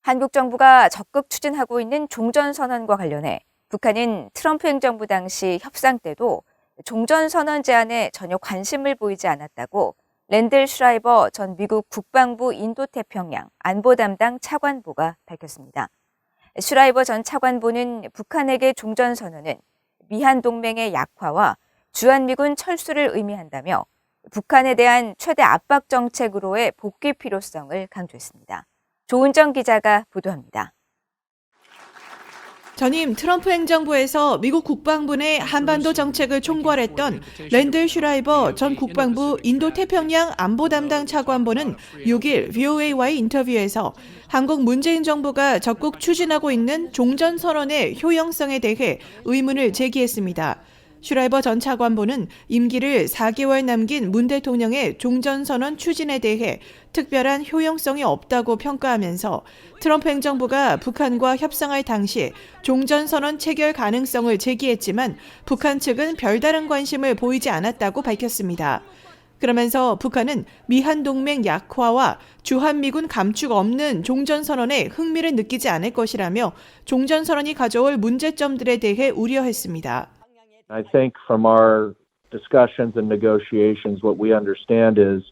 한국 정부가 적극 추진하고 있는 종전선언과 관련해 북한은 트럼프 행정부 당시 협상 때도 종전선언 제안에 전혀 관심을 보이지 않았다고 랜들 슈라이버 전 미국 국방부 인도태평양 안보 담당 차관보가 밝혔습니다. 슈라이버 전 차관보는 북한에게 종전선언은 미한 동맹의 약화와 주한미군 철수를 의미한다며 북한에 대한 최대 압박 정책으로의 복귀 필요성을 강조했습니다. 조은정 기자가 보도합니다. 전임 트럼프 행정부에서 미국 국방부 내 한반도 정책을 총괄했던 랜들 슈라이버 전 국방부 인도태평양 안보 담당 차관보는 6일 VOA와의 인터뷰에서 한국 문재인 정부가 적극 추진하고 있는 종전선언의 효용성에 대해 의문을 제기했습니다. 슈라이버 전 차관보는 임기를 4개월 남긴 문 대통령의 종전선언 추진에 대해 특별한 효용성이 없다고 평가하면서 트럼프 행정부가 북한과 협상할 당시 종전선언 체결 가능성을 제기했지만 북한 측은 별다른 관심을 보이지 않았다고 밝혔습니다. 그러면서 북한은 미한 동맹 약화와 주한미군 감축 없는 종전선언에 흥미를 느끼지 않을 것이라며 종전선언이 가져올 문제점들에 대해 우려했습니다. I think from our discussions and negotiations, what we understand is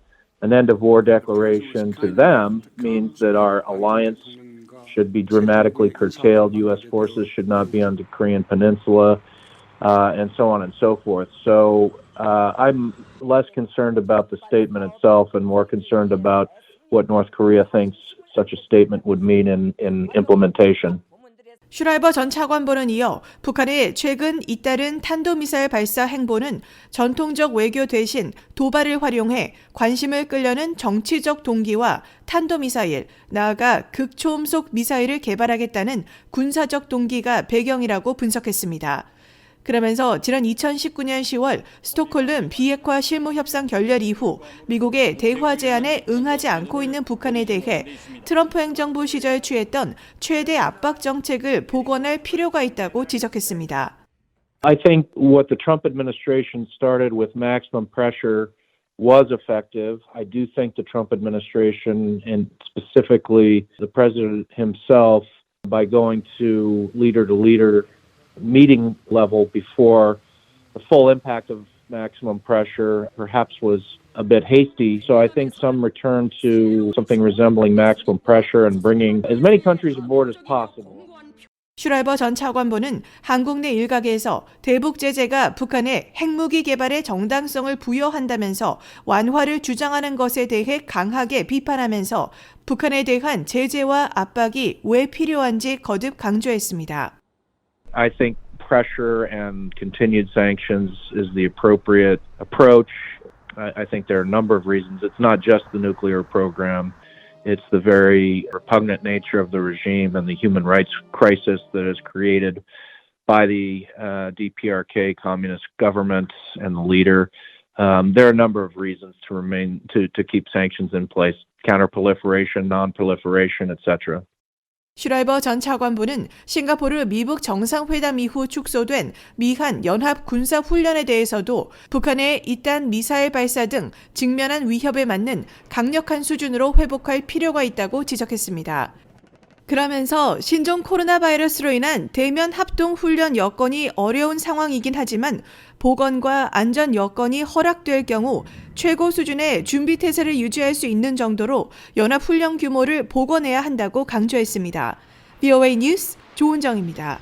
an end of war declaration to them means that our alliance should be dramatically curtailed. U.S. forces should not be on the Korean Peninsula, and so on and so forth. So I'm less concerned about the statement itself and more concerned about what North Korea thinks such a statement would mean in implementation. 슈라이버 전 차관보는 이어 북한의 최근 잇따른 탄도미사일 발사 행보는 전통적 외교 대신 도발을 활용해 관심을 끌려는 정치적 동기와 탄도미사일, 나아가 극초음속 미사일을 개발하겠다는 군사적 동기가 배경이라고 분석했습니다. 그러면서 지난 2019년 10월 스톡홀름 비핵화 실무협상 결렬 이후 미국의 대화 제안에 응하지 않고 있는 북한에 대해 트럼프 행정부 시절 취했던 최대 압박 정책을 복원할 필요가 있다고 지적했습니다. I think what the Trump administration started with maximum pressure was effective. I do think the Trump administration, and specifically the president himself, by going to leader meeting level before the full impact of maximum pressure perhaps was a bit hasty. So I think some return to something resembling maximum pressure and bringing as many countries aboard as possible. 슈라이버 전 차관보는 한국 내 일각에서 대북 제재가 북한의 핵무기 개발의 정당성을 부여한다면서 완화를 주장하는 것에 대해 강하게 비판하면서 북한에 대한 제재와 압박이 왜 필요한지 거듭 강조했습니다. I think pressure and continued sanctions is the appropriate approach. I think there are a number of reasons. It's not just the nuclear program. It's the very repugnant nature of the regime and the human rights crisis that is created by the DPRK communist government and the leader. There are a number of reasons to keep sanctions in place: counterproliferation, non-proliferation, etc. 슈라이버 전 차관보는 싱가포르 미북 정상회담 이후 축소된 미한 연합 군사 훈련에 대해서도 북한의 잇단 미사일 발사 등 직면한 위협에 맞는 강력한 수준으로 회복할 필요가 있다고 지적했습니다. 그러면서 신종 코로나 바이러스로 인한 대면 합동 훈련 여건이 어려운 상황이긴 하지만 보건과 안전 여건이 허락될 경우 최고 수준의 준비 태세를 유지할 수 있는 정도로 연합 훈련 규모를 복원해야 한다고 강조했습니다. VOA 뉴스 조은정입니다.